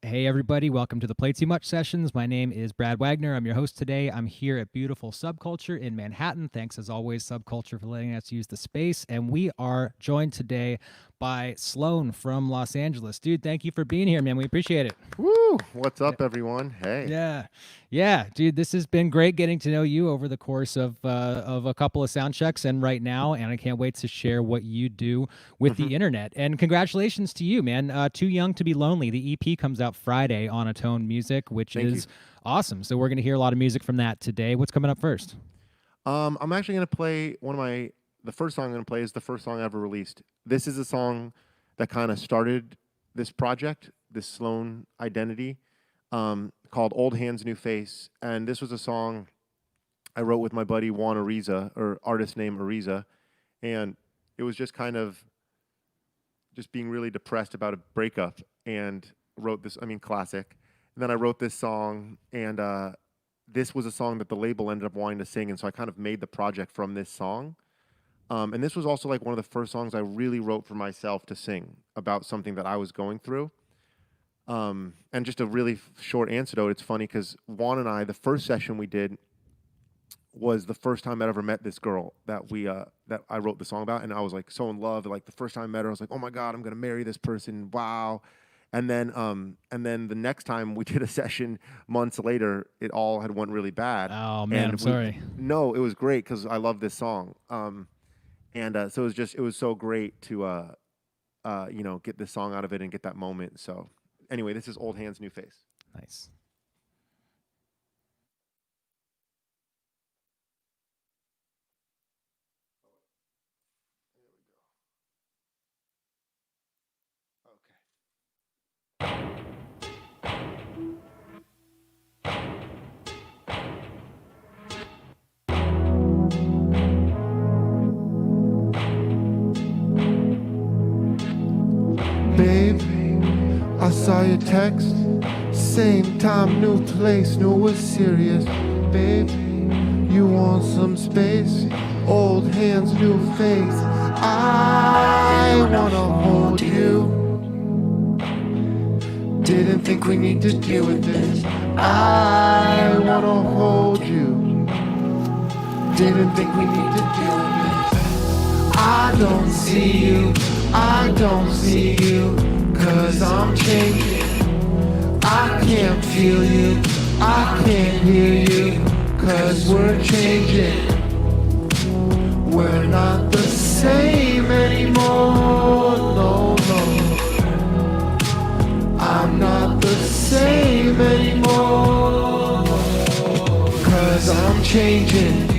Hey, everybody. Welcome to the Play Too Much Sessions. My name is Brad Wagner. I'm your host today. I'm here at beautiful Subculture in Manhattan. Thanks, as always, Subculture, for letting us use the space. And we are joined today by SLOANE from Los Angeles. Dude, thank you for being here, man. We appreciate it. Woo! What's up, everyone? Hey. Yeah, dude. This has been great getting to know you over the course of a couple of sound checks and right now, and I can't wait to share what you do with the internet. And congratulations to you, man. Too Young to Be Lonely. The EP comes out Friday on Atone Music, which Thank is you. awesome. So we're gonna hear a lot of music from that today. What's coming up first? I'm actually gonna play the first song I'm gonna play is the first song I ever released. This is a song that kind of started this project, this SLOANE identity, called "Old Hands, New Face," and this was a song I wrote with my buddy Juan Ariza, or artist name Ariza, and it was just kind of just being really depressed about a breakup, and wrote this. I mean, classic. And then I wrote this song, and this was a song that the label ended up wanting to sing, and so I kind of made the project from this song. And this was also like one of the first songs I really wrote for myself to sing about something that I was going through. And just a really short anecdote. It's funny because Juan and I, the first session we did was the first time I'd ever met this girl that I wrote the song about, and I was like so in love. Like the first time I met her, I was like, oh my god, I'm gonna marry this person. Wow. And then the next time we did a session months later, it all had went really bad. Oh man, I'm sorry. No, it was great because I love this song. So it was so great to get this song out of it and get that moment. So anyway, this is Old Hands, New Face. Nice. Babe, I saw your text. Same time, new place, knew it was serious. Babe, you want some space? Old hands, new face. I wanna hold you. Didn't think we need to deal with this. I wanna hold you. Didn't think we need to deal with this. I don't see you, I don't see you, 'cause I'm changing. I can't feel you, I can't hear you, 'cause we're changing. We're not the same anymore, no, no. I'm not the same anymore, 'cause I'm changing.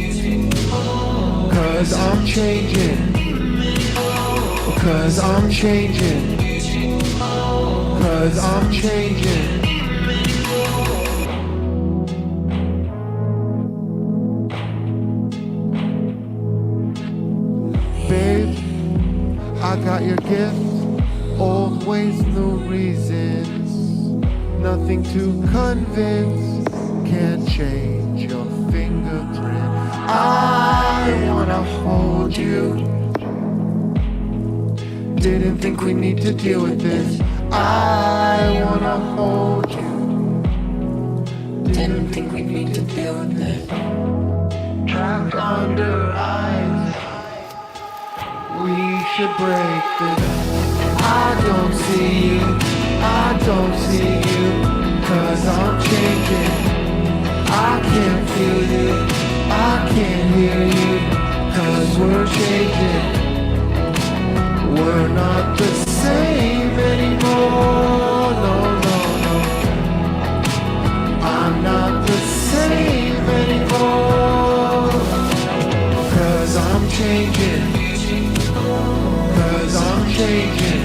'Cause I'm changing. 'Cause I'm changing. 'Cause I'm changing. Babe, I got your gift. Old ways, new reasons. Nothing to convince. Can't change your fingerprint. I wanna hold you. Didn't think we need to deal with this. I wanna hold you. Didn't think we need to deal with this. Trapped under ice. We should break this. I don't see you, I don't see you, 'cause I'm changing. I can't feel you, I can't hear you, 'cause we're changing. We're not the same anymore, no, no, no. I'm not the same anymore, 'cause I'm changing. 'Cause I'm changing.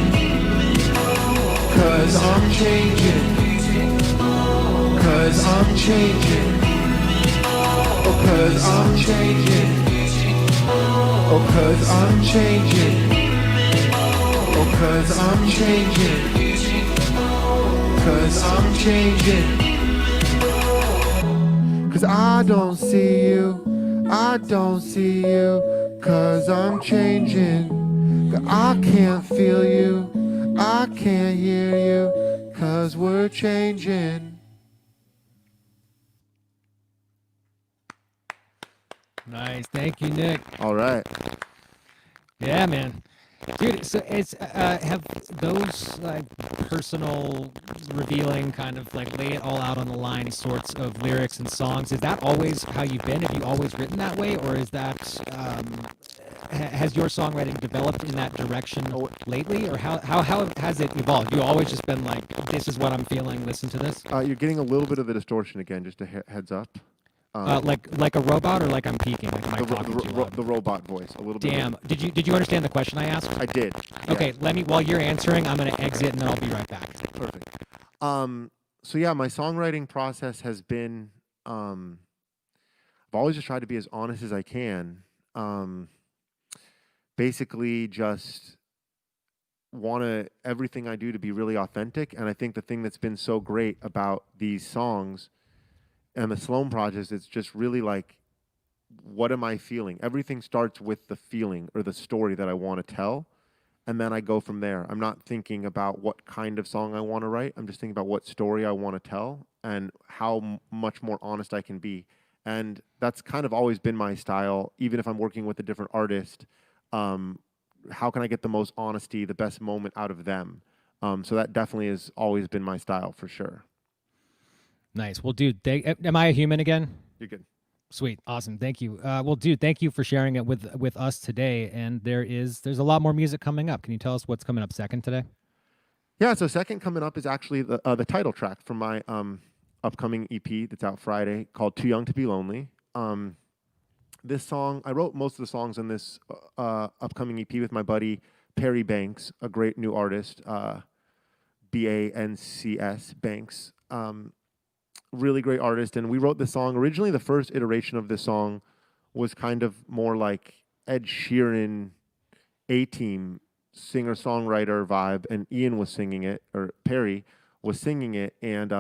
'Cause I'm changing. 'Cause I'm changing. Oh, 'cause I'm changing. Oh, 'cause I'm changing. Oh, 'cause I'm changing. 'Cause I'm changing. 'Cause I don't see you, I don't see you, 'cause I'm changing. 'Cause I can't feel you, I can't hear you, 'cause we're ever changing. Nice. Thank you, Nick. All right. Yeah, man. Dude, so it's have those like personal, revealing, kind of like lay it all out on the line sorts of lyrics and songs. Is that always how you've been? Have you always written that way, or is that has your songwriting developed in that direction lately, or how has it evolved? You always just been like, this is what I'm feeling. Listen to this. You're getting a little bit of the distortion again. Just a heads up. Like a robot, or like I'm peaking? Like am I talking too loud? The robot voice, a little bit. Damn. Did you understand the question I asked? I did. Okay, let me, while you're answering, I'm going to exit and then I'll be right back. Perfect. So yeah, my songwriting process has been, I've always just tried to be as honest as I can. Basically just want everything I do to be really authentic. And I think the thing that's been so great about these songs and the SLOANE project, it's just really like, what am I feeling? Everything starts with the feeling or the story that I want to tell, and then I go from there. I'm not thinking about what kind of song I want to write. I'm just thinking about what story I want to tell and how much more honest I can be. And that's kind of always been my style, even if I'm working with a different artist. How can I get the most honesty, the best moment out of them? So that definitely has always been my style for sure. Nice. Well, dude, am I a human again? You're good. Sweet. Awesome. Thank you. Well, dude, thank you for sharing it with us today. And there's a lot more music coming up. Can you tell us what's coming up second today? Yeah. So second coming up is actually the title track from my upcoming EP that's out Friday called Too Young to Be Lonely. This song, I wrote most of the songs in this upcoming EP with my buddy Perry Banks, a great new artist, Bancs Banks. Really great artist, and we wrote this song. Originally, the first iteration of this song was kind of more like Ed Sheeran, A-Team, singer-songwriter vibe, and Ian was singing it, or Perry was singing it, and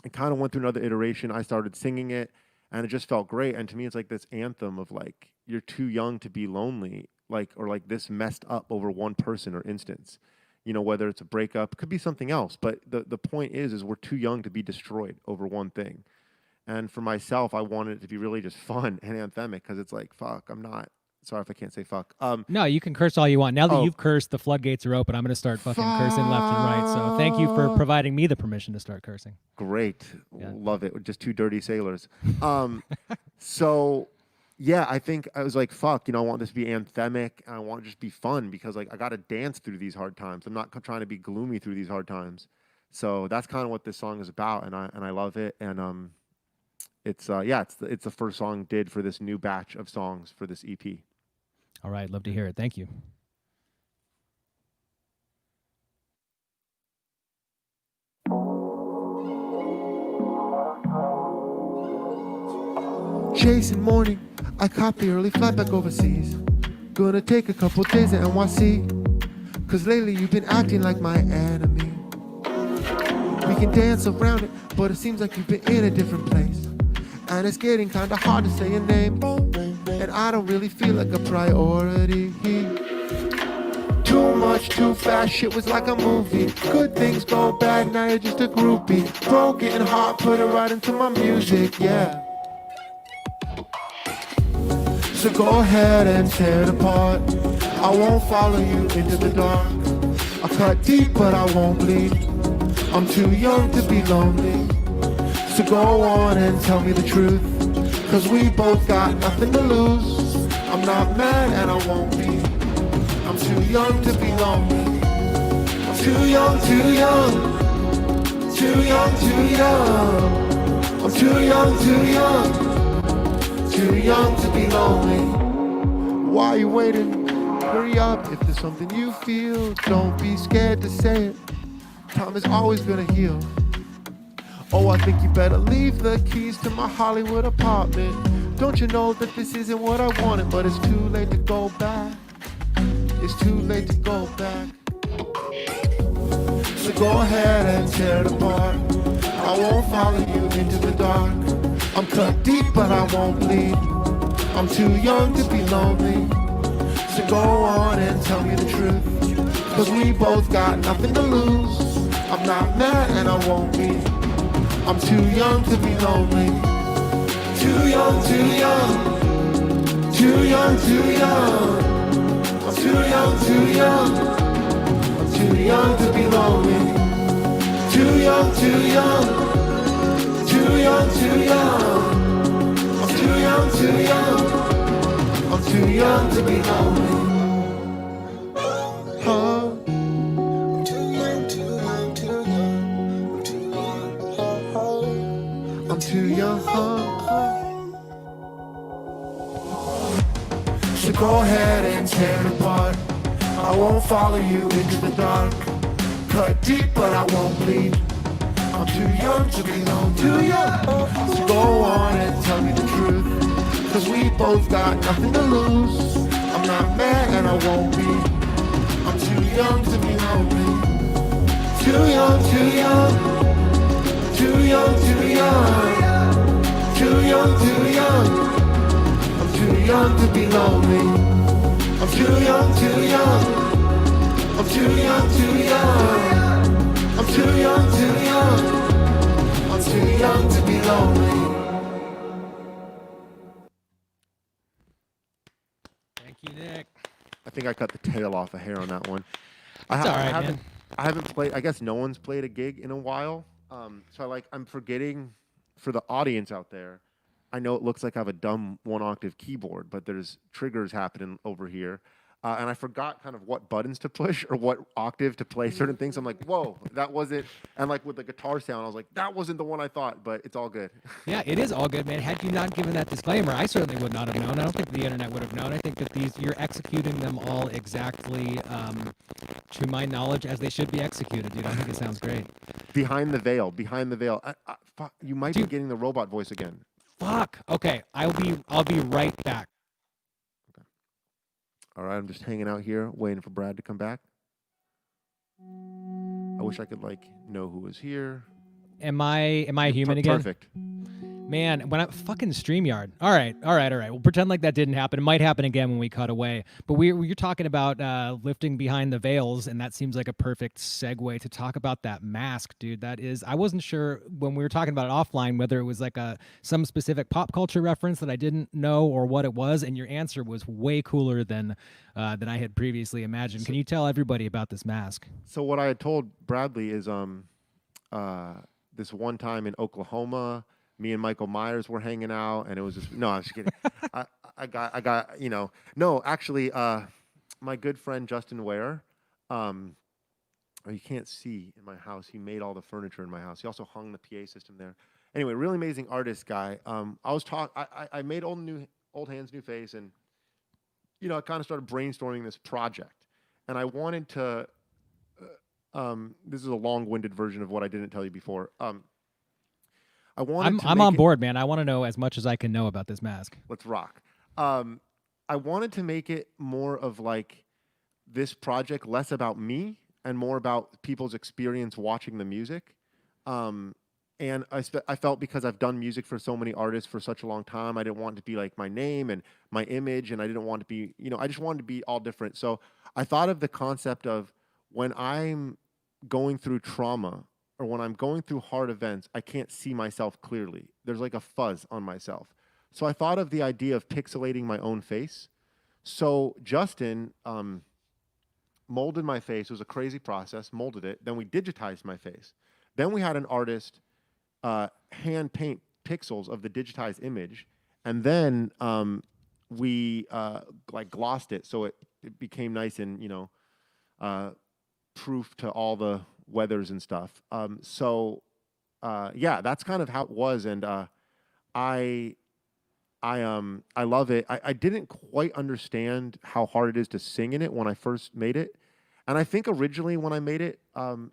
it kind of went through another iteration. I started singing it, and it just felt great. And to me, it's like this anthem of like, you're too young to be lonely, like, or like this messed up over one person or instance. You know, whether it's a breakup, could be something else. But the point is we're too young to be destroyed over one thing. And for myself, I wanted it to be really just fun and anthemic because it's like, fuck, I'm not. Sorry if I can't say fuck. No, you can curse all you want. Now that you've cursed, the floodgates are open. I'm going to start fucking cursing left and right. So thank you for providing me the permission to start cursing. Great. Yeah. Love it. We're just two dirty sailors. So... yeah, I think I was like, fuck, you know, I want this to be anthemic, and I want it to just be fun because, like, I got to dance through these hard times. I'm not trying to be gloomy through these hard times. So that's kind of what this song is about, and I love it. And it's the first song did for this new batch of songs for this EP. All right, love to hear it. Thank you. Chasing morning, I caught the early flight back overseas. Gonna take a couple days at NYC, cause lately you've been acting like my enemy. We can dance around it, but it seems like you've been in a different place. And it's getting kinda hard to say your name, and I don't really feel like a priority. Too much, too fast, shit was like a movie. Good things go bad, now you're just a groupie. Bro, getting hot, put it right into my music, yeah. So go ahead and tear it apart. I won't follow you into the dark. I'll cut deep, but I won't bleed. I'm too young to be lonely. So go on and tell me the truth, cause we both got nothing to lose. I'm not mad and I won't be. I'm too young to be lonely. I'm too young, too young. Too young, too young. I'm too young, too young. Too young to be lonely. Why are you waiting? Hurry up if there's something you feel. Don't be scared to say it. Time is always gonna heal. Oh, I think you better leave the keys to my Hollywood apartment. Don't you know that this isn't what I wanted? But it's too late to go back. It's too late to go back. So go ahead and tear it apart. I won't follow you into the dark. I'm cut deep, but I won't bleed. I'm too young to be lonely. So go on and tell me the truth, cause we both got nothing to lose. I'm not mad and I won't be. I'm too young to be lonely. Too young, too young. Too young, too young. I'm too young, too young. I'm too young to be lonely. Too young, too young. Too young, too young. I'm too young, too young. I'm too young to be lonely. Huh? Too young, too young, too young. I'm too young. I'm too young. So go ahead and tear it apart. I won't follow you into the dark. Cut deep, but I won't bleed. I'm too young to be known, too young. So go on and tell me the truth. Cause we both got nothing to lose. I'm not mad and I won't be. I'm too young to be lonely. Too young, too young. Too young, too young. Too young, too young. I'm too young to be lonely. I'm too young, too young. I'm too young, too young. I'm too young, too young. I'm too young to be lonely. Thank you, Nick. I think I cut the tail off a hair on that one. I, It's all right, haven't, man. I haven't played. I guess no one's played a gig in a while. So I'm forgetting for the audience out there. I know it looks like I have a dumb one-octave keyboard, but there's triggers happening over here. And I forgot kind of what buttons to push or what octave to play certain things. I'm like, whoa, that wasn't. And like with the guitar sound, I was like, that wasn't the one I thought, but it's all good. Yeah, it is all good, man. Had you not given that disclaimer, I certainly would not have known. I don't think the internet would have known. I think that you're executing them all exactly, to my knowledge, as they should be executed, dude. I think it sounds great. Behind the veil, behind the veil. Fuck, you might be Dude. getting the robot voice again. Fuck. Okay, I'll be right back. All right, I'm just hanging out here waiting for Brad to come back. I wish I could know who was here. Am I human again? Perfect. Man, when I fucking StreamYard. All right. We'll pretend like that didn't happen. It might happen again when we cut away. But you're talking about lifting behind the veils, and that seems like a perfect segue to talk about that mask, dude. That is, I wasn't sure when we were talking about it offline whether it was like some specific pop culture reference that I didn't know or what it was, and your answer was way cooler than I had previously imagined. Can you tell everybody about this mask? So what I had told Bradley is this one time in Oklahoma, me and Michael Myers were hanging out, and it was just no. I'm just kidding. I got no. Actually, my good friend Justin Ware, you can't see in my house. He made all the furniture in my house. He also hung the PA system there. Anyway, really amazing artist guy. I made old hands, new face, and I kind of started brainstorming this project, and I wanted to. This is a long-winded version of what I didn't tell you before. I'm on board, man. I want to know as much as I can know about this mask. Let's rock. I wanted to make it more of this project, less about me and more about people's experience watching the music. And I felt because I've done music for so many artists for such a long time, I didn't want it to be like my name and my image, and I didn't want to be, I just wanted to be all different. So I thought of the concept of when I'm going through trauma or when I'm going through hard events, I can't see myself clearly. There's like a fuzz on myself. So I thought of the idea of pixelating my own face. So Justin molded my face. It was a crazy process, molded it. Then we digitized my face. Then we had an artist hand paint pixels of the digitized image. And then we glossed it so it became nice and, proof to all the weathers and stuff. Yeah, that's kind of how it was. And I love it. I didn't quite understand how hard it is to sing in it when I first made it. And I think originally when I made it,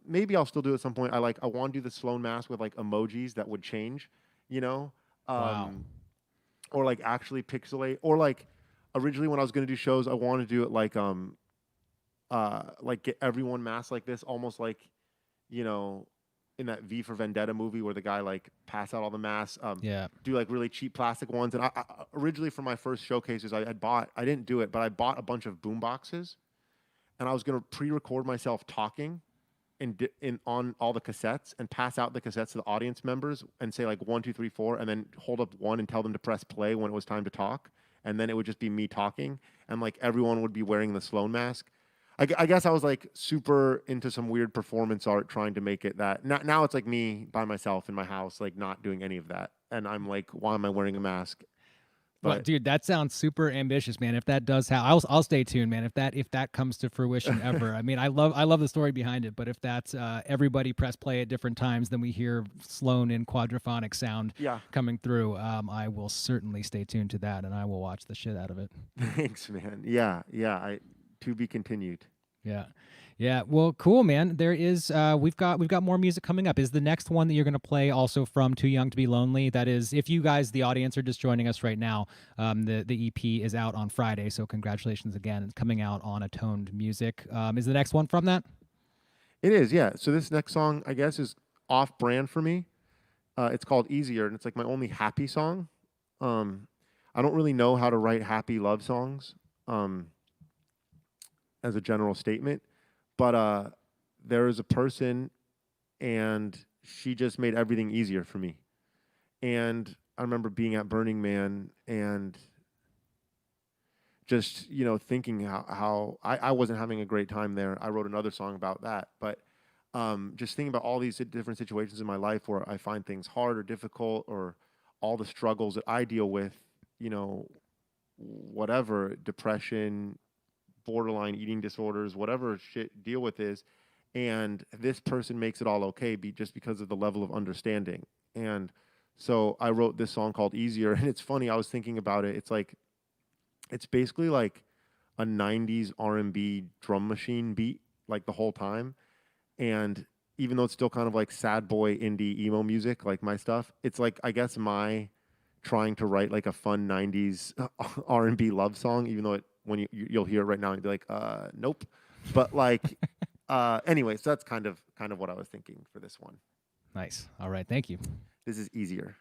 maybe I'll still do it at some point. I want to do the SLOANE mask with emojis that would change, Wow. or actually pixelate, or originally when I was going to do shows, I wanted to do it get everyone masked like this, almost in that V for Vendetta movie where the guy pass out all the masks. Yeah. Do really cheap plastic ones. And I originally for my first showcases, I didn't do it, but I bought a bunch of boom boxes, and I was gonna pre-record myself talking in on all the cassettes and pass out the cassettes to the audience members and say like 1, 2, 3, 4, and then hold up one and tell them to press play when it was time to talk, and then it would just be me talking, and like everyone would be wearing the Sloan mask. I guess I was like super into some weird performance art trying to make it that. Now it's like me by myself in my house, like not doing any of that, and I'm like, why am I wearing a mask? Well, dude, that sounds super ambitious, man. If that does I'll stay tuned, man. If that comes to fruition ever, I mean, I love the story behind it. But if that's everybody press play at different times, then we hear Sloan in quadraphonic sound coming through. I will certainly stay tuned to that, and I will watch the shit out of it. Thanks, man. Yeah. To be continued. Yeah. Well, cool, man. There is we've got more music coming up. Is the next one that you're going to play also from Too Young to Be Lonely? That is, if you guys, the audience, are just joining us right now, the EP is out on Friday, so congratulations again. It's coming out on Atoned Music. Is the next one from that? It is, yeah. So this next song, I guess, is off-brand for me. It's called Easier, and it's like my only happy song. I don't really know how to write happy love songs as a general statement. But there is a person, and she just made everything easier for me. And I remember being at Burning Man and just, thinking how I wasn't having a great time there. I wrote another song about that. But just thinking about all these different situations in my life where I find things hard or difficult, or all the struggles that I deal with, whatever, depression, borderline eating disorders, whatever shit deal with is, and this person makes it all okay just because of the level of understanding. And so I wrote this song called Easier, and it's funny, I was thinking about it. It's basically like a 90s R&B drum machine beat like the whole time. And even though it's still kind of like sad boy indie emo music, like my stuff, it's like, I guess, my trying to write like a fun 90s R&B love song, even though when you'll hear it right now and be like, nope. But like, anyway, so that's kind of what I was thinking for this one. Nice. All right. Thank you. This is Easier.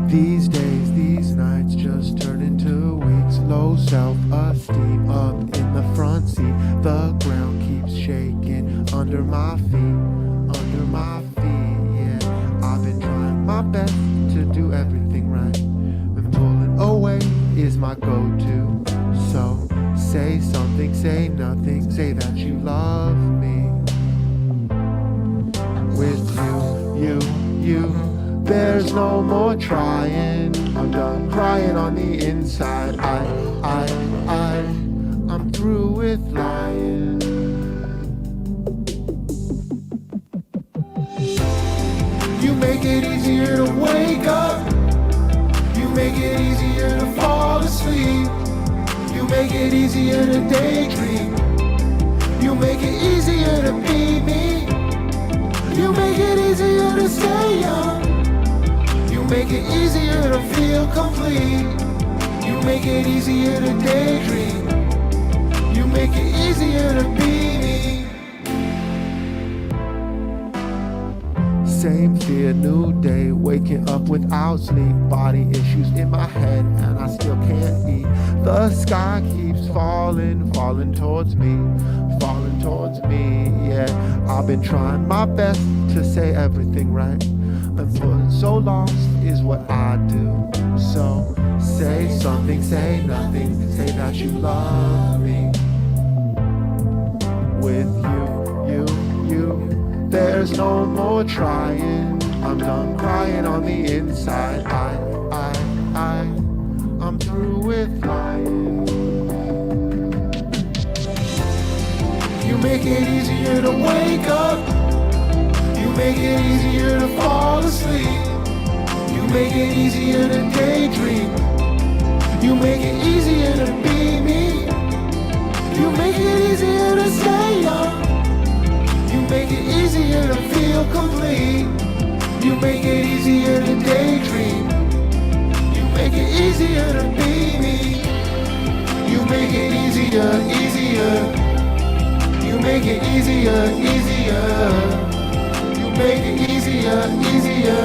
These days, these nights just turn into weeks. Low self-esteem up in the front seat. The ground keeps shaking under my feet, yeah. I've been trying my best to do everything right, and pulling away is my go-to. So say something, say nothing, say that you love me. With you, there's no more trying. I'm done crying on the inside. I'm through with lying. You make it easier to wake up. You make it easier to fall asleep. You make it easier to daydream. You make it easier to be me. You make it easier to stay young. You make it easier to feel complete. You make it easier to daydream. You make it easier to be me. Same fear, new day, waking up without sleep. Body issues in my head and I still can't eat. The sky keeps falling towards me, yeah. I've been trying my best to say everything right, and putting so lost is what I do. So say something, say nothing, say that you love me. With you, there's no more trying. I'm done crying on the inside. I'm through with lying. You make it easier to wake up. You make it easier to fall asleep. You make it easier to daydream. You make it easier to be me. You make it easier to stay young. You make it easier to feel complete. You make it easier to daydream. You make it easier to be me. You make it easier. You make it easier. make it easier, easier.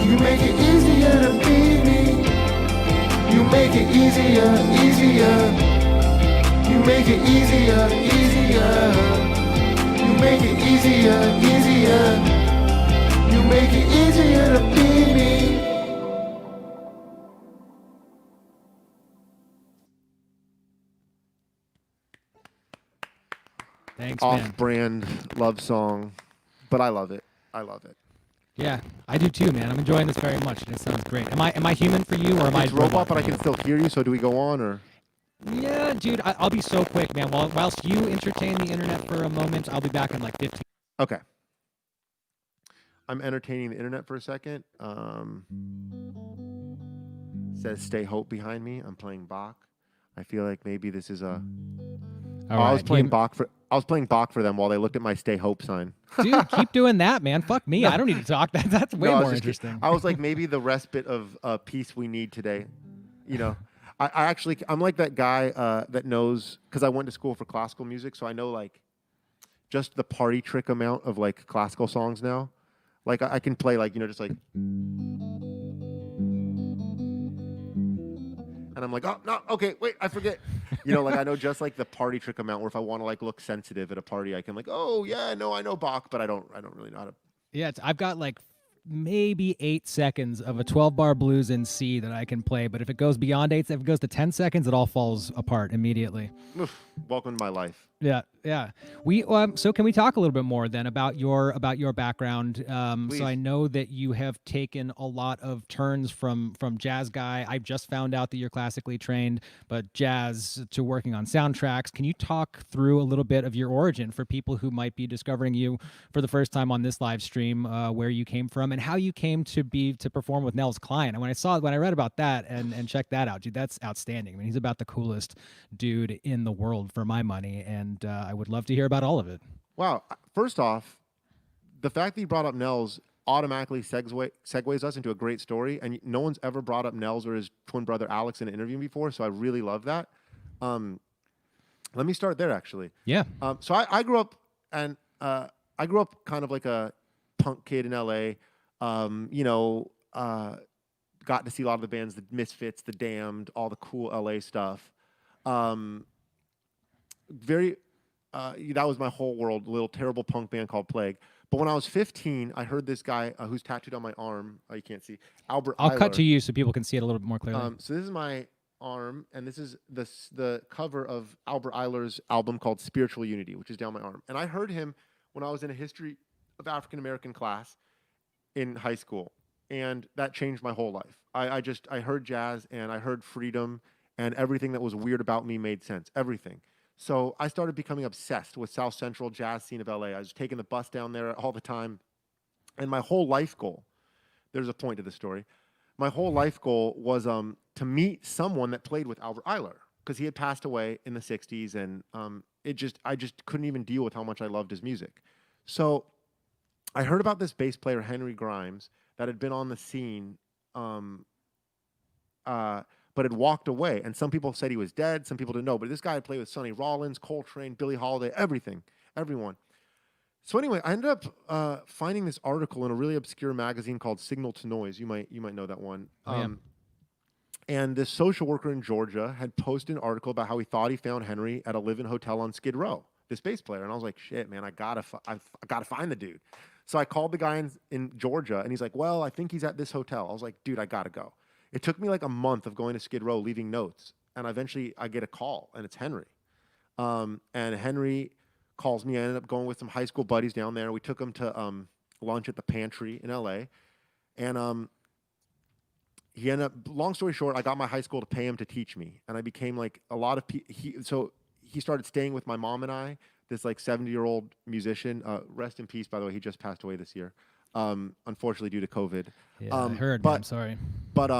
You make it easier to be me. You make it easier, easier. You make it easier, easier. You make it easier, easier. You make it easier to be me. Thanks, man. Off-brand love song, but I love it. I love it. Yeah, I do too, man. I'm enjoying this very much, and it sounds great. Am I human for you, or am I It's robot, but I for can you? still hear you. So do we go on, or? Yeah, dude, I'll be so quick, man. Whilst you entertain the internet for a moment, I'll be back in like 15. Okay. I'm entertaining the internet for a second. Says "Stay Hope" behind me. I'm playing Bach. I feel like maybe this is a. All I right, was playing Bach for them while they looked at my "Stay Hope" sign. dude, keep doing that, man. Fuck me. No. I don't need to talk. That's way No, I was more just kidding. interesting. I was like, maybe the respite of peace we need today. You know, I actually, I'm like that guy that knows, because I went to school for classical music, so I know like just the party trick amount of like classical songs now. Like I can play like, just like, and I'm like, oh no, okay, wait, I forget. Like I know just like the party trick amount where if I want to like look sensitive at a party, I can like, oh yeah, no, I know Bach, but I don't really know how to. Yeah, I've got like maybe 8 seconds of a 12-bar blues in C that I can play, but if it goes beyond 8, if it goes to 10 seconds, it all falls apart immediately. Oof, welcome to my life. Yeah. So can we talk a little bit more then about your background? Please. So I know that you have taken a lot of turns from jazz guy. I've just found out that you're classically trained, but jazz to working on soundtracks. Can you talk through a little bit of your origin for people who might be discovering you for the first time on this live stream, where you came from and how you came to perform with Nels Klein? And when I read about that and checked that out, dude, that's outstanding. I mean, he's about the coolest dude in the world for my money, and I would love to hear about all of it. Wow. First off, the fact that you brought up Nels automatically segues us into a great story. And no one's ever brought up Nels or his twin brother Alex in an interview before, so I really love that. Let me start there, actually. Yeah. So I grew up, and I grew up kind of like a punk kid in LA. Got to see a lot of the bands, the Misfits, the Damned, all the cool LA stuff. That was my whole world, a little terrible punk band called Plague. But when I was 15, I heard this guy who's tattooed on my arm. You can't see. Albert I'll Eiler. cut to you so people can see it a little bit more clearly. So this is my arm, and this is the cover of Albert Eiler's album called Spiritual Unity, which is down my arm. And I heard him when I was in a history of African American class in high school, and that changed my whole life. I heard jazz, and I heard freedom, and everything that was weird about me made sense. Everything. So I started becoming obsessed with South Central jazz scene of LA. I was taking the bus down there all the time. And my whole life goal, there's a point to the story. My whole life goal was to meet someone that played with Albert Eiler, because he had passed away in the 60s, and I just couldn't even deal with how much I loved his music. So I heard about this bass player, Henry Grimes, that had been on the scene, but had walked away. And some people said he was dead. Some people didn't know. But this guy had played with Sonny Rollins, Coltrane, Billie Holiday, everyone. So anyway, I ended up finding this article in a really obscure magazine called Signal to Noise. You might know that one. And this social worker in Georgia had posted an article about how he thought he found Henry at a live-in hotel on Skid Row, this bass player. And I was like, shit, man, I gotta find the dude. So I called the guy in Georgia, and he's like, well, I think he's at this hotel. I was like, dude, I gotta go. It took me like a month of going to Skid Row, leaving notes, and eventually I get a call, and it's Henry. And Henry calls me. I ended up going with some high school buddies down there. We took him to lunch at the Pantry in LA, and he ended up. Long story short, I got my high school to pay him to teach me, and I became like a lot of people. So he started staying with my mom and I. This like 70-year-old musician. Rest in peace, by the way. He just passed away this year. Unfortunately due to COVID. Yeah, I heard, but, man, I'm sorry. But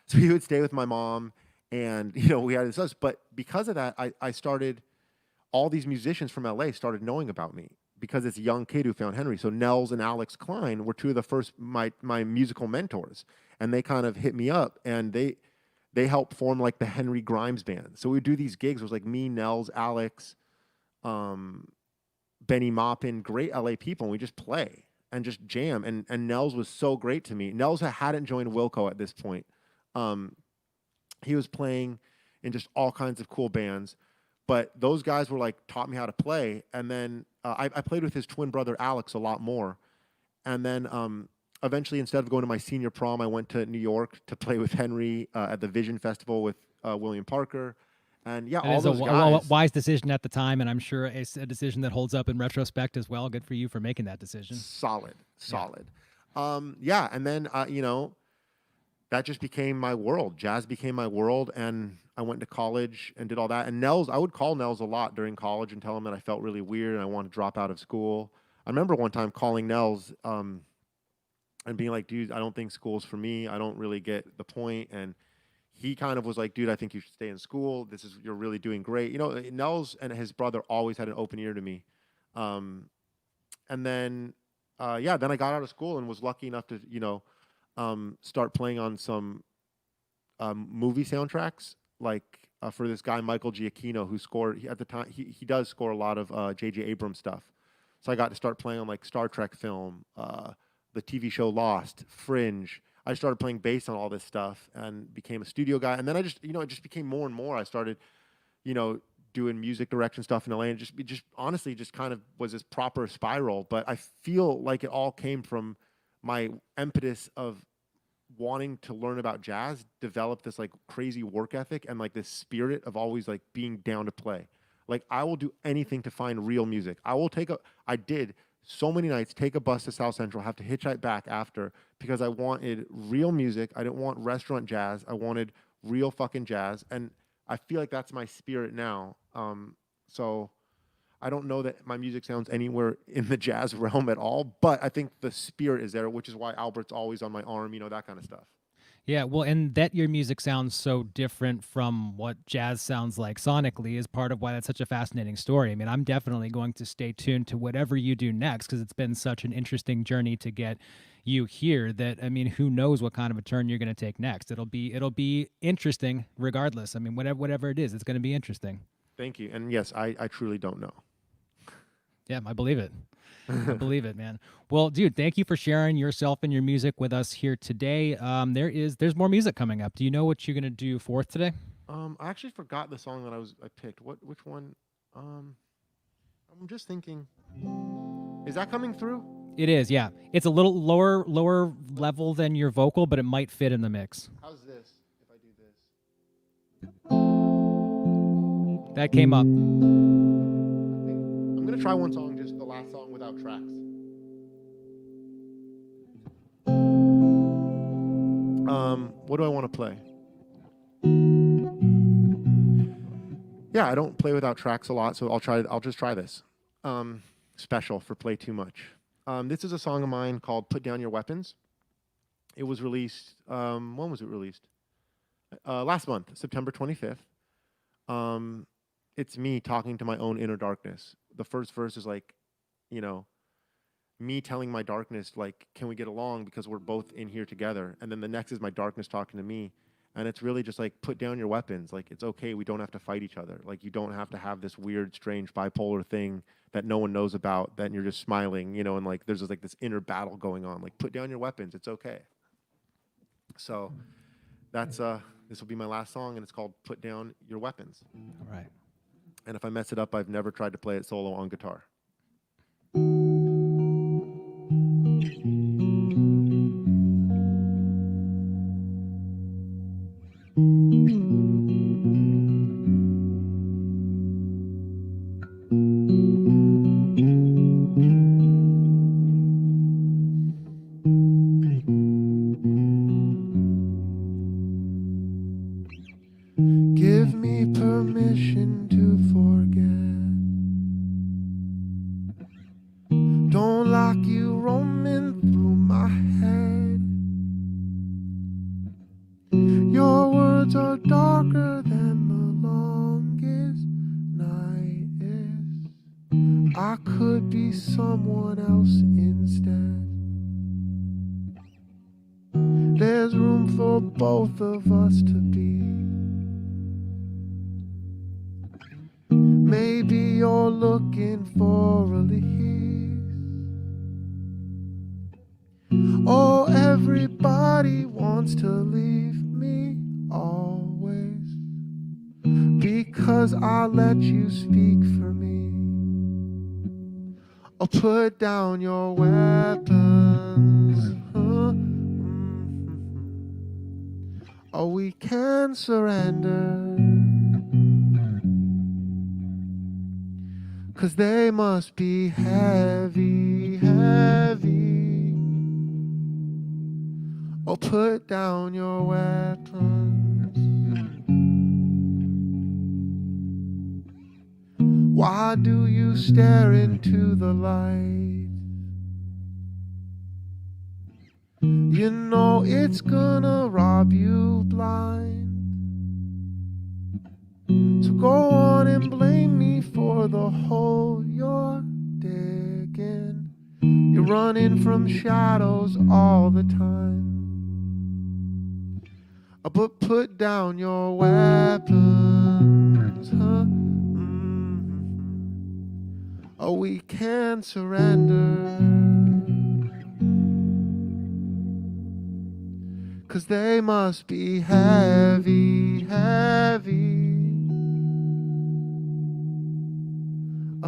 so he would stay with my mom, and we had this, but because of that, I started, all these musicians from LA started knowing about me because it's a young kid who found Henry. So Nels and Alex Klein were two of the first my musical mentors, and they kind of hit me up, and they helped form like the Henry Grimes band. So we would do these gigs. It was like me, Nels, Alex, Benny Maupin, great LA people, and we just play and just jam. And Nels was so great to me. Nels hadn't joined Wilco at this point. Um, he was playing in just all kinds of cool bands, but those guys were like taught me how to play. And then I played with his twin brother Alex a lot more. And then eventually, instead of going to my senior prom, I went to New York to play with Henry at the Vision Festival with William Parker. And yeah, That all is a those guys. wise decision at the time, and I'm sure it's a decision that holds up in retrospect as well. Good for you for making that decision. Solid, solid. Yeah, and then that just became my world. Jazz became my world, and I went to college and did all that. And Nels, I would call Nels a lot during college and tell him that I felt really weird and I wanted to drop out of school. I remember one time calling Nels and being like, dude, I don't think school's for me. I don't really get the point. And he kind of was like, dude, I think you should stay in school. You're really doing great. Nels and his brother always had an open ear to me. And then, then I got out of school and was lucky enough to, start playing on some movie soundtracks, like for this guy, Michael Giacchino, who scored, at the time, he does score a lot of J.J. Abrams stuff. So I got to start playing on like Star Trek film, the TV show Lost, Fringe. I started playing bass on all this stuff and became a studio guy. And then I just, it just became more and more. I started, doing music direction stuff in LA, and just honestly just kind of was this proper spiral. But I feel like it all came from my impetus of wanting to learn about jazz, develop this like crazy work ethic and like this spirit of always like being down to play. Like I will do anything to find real music. I did so many nights take a bus to South Central, have to hitchhike back after, because I wanted real music. I didn't want restaurant jazz. I wanted real fucking jazz. And I feel like that's my spirit now. So I don't know that my music sounds anywhere in the jazz realm at all, but I think the spirit is there, which is why Albert's always on my arm, that kind of stuff. Yeah, well, and that your music sounds so different from what jazz sounds like sonically is part of why that's such a fascinating story. I mean, I'm definitely going to stay tuned to whatever you do next because it's been such an interesting journey to get you here that, I mean, who knows what kind of a turn you're going to take next. It'll be interesting regardless. I mean, whatever it is, it's going to be interesting. Thank you. And yes, I truly don't know. Yeah, I believe it. I believe it, man. Well, dude, thank you for sharing yourself and your music with us here today. There's more music coming up. Do you know what you're gonna do fourth today? I actually forgot the song that I picked. Which one? I'm just thinking. Is that coming through? It is, yeah. It's a little lower level than your vocal, but it might fit in the mix. How's this? If I do this. That came up. I'm gonna try one song, just the last song without tracks. What do I want to play? Yeah, I don't play without tracks a lot, so I'll just try this. Special for Play Too Much. This is a song of mine called Put Down Your Weapons. It was released, when was it released? Last month, September 25th. It's me talking to my own inner darkness. The first verse is like, me telling my darkness, like, can we get along because we're both in here together? And then the next is my darkness talking to me. And it's really just like, put down your weapons. Like, it's okay. We don't have to fight each other. Like, you don't have to have this weird, strange bipolar thing that no one knows about, that you're just smiling, and like, there's just like this inner battle going on. Like, put down your weapons. It's okay. So that's, this will be my last song, and it's called Put Down Your Weapons. All right. And if I mess it up, I've never tried to play it solo on guitar. Give me permission to forget. Don't like you roaming through my head. Your words are darker than the longest night is. I could be someone else instead. There's room for both of us to be. Maybe you're looking for release. Oh, everybody wants to leave me always, because I let you speak for me. Oh, put down your weapons. Oh, we can surrender, 'cause they must be heavy, heavy. Oh, put down your weapons. Why do you stare into the light? You know it's gonna rob you blind. So go on and blame me for the hole you're digging. You're running from shadows all the time. But put down your weapons, huh? Oh, we can surrender, 'cause they must be heavy, heavy.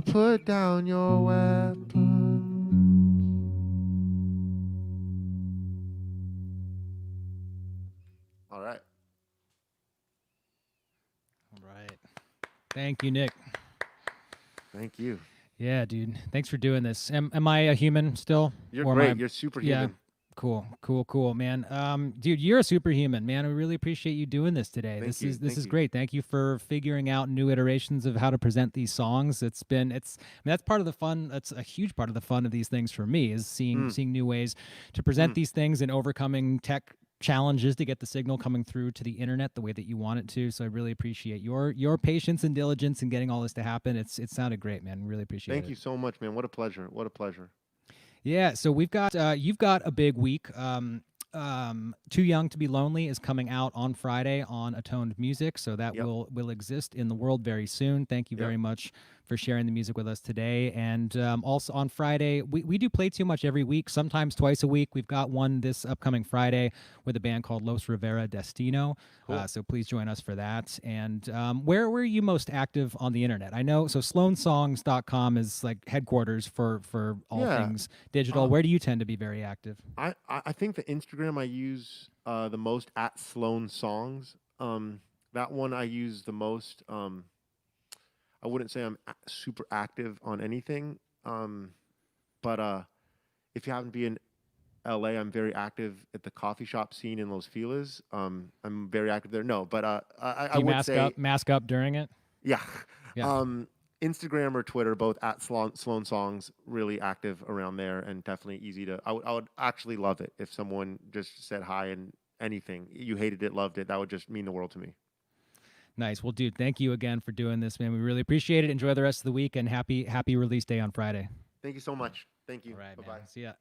Put down your weapons. All right. All right. Thank you, Nick. Thank you. Yeah, dude. Thanks for doing this. Am I a human still? You're Or am great. I- You're superhuman. Yeah. Cool, man. Dude, you're a superhuman, man. We really appreciate you doing this today. Thank This you, is this thank is you. great. Thank you for figuring out new iterations of how to present these songs. I mean, that's part of the fun. That's a huge part of the fun of these things for me is seeing new ways to present these things and overcoming tech challenges to get the signal coming through to the internet the way that you want it to. So I really appreciate your patience and diligence in getting all this to happen. It sounded great, man. Really appreciate it. Thank you so much, man. What a pleasure. What a pleasure. Yeah, so we've got you've got a big week. Too Young to Be Lonely is coming out on Friday on Atoned Music, so that Yep. will exist in the world very soon. Thank you very much for sharing the music with us today. And also on Friday, we do Play Too Much every week, sometimes twice a week. We've got one this upcoming Friday with a band called Los Rivera Destino. Cool. So please join us for that. And where are you most active on the internet? I know, so sloanesongs.com is like headquarters for all Yeah. things digital. Where do you tend to be very active? I think the Instagram I use the most at Sloan Songs. That one I use the most. I wouldn't say I'm super active on anything. But if you happen to be in LA, I'm very active at the coffee shop scene in Los Feliz. I'm very active there. No, but I Do you would say mask up during it? yeah. Yeah. Instagram or Twitter, both at Sloan Songs, really active around there and definitely easy to. I would actually love it if someone just said hi and anything. You hated it, loved it. That would just mean the world to me. Nice. Well, dude, thank you again for doing this, man. We really appreciate it. Enjoy the rest of the week and happy release day on Friday. Thank you so much. Thank you. All right, Bye-bye. man. See ya.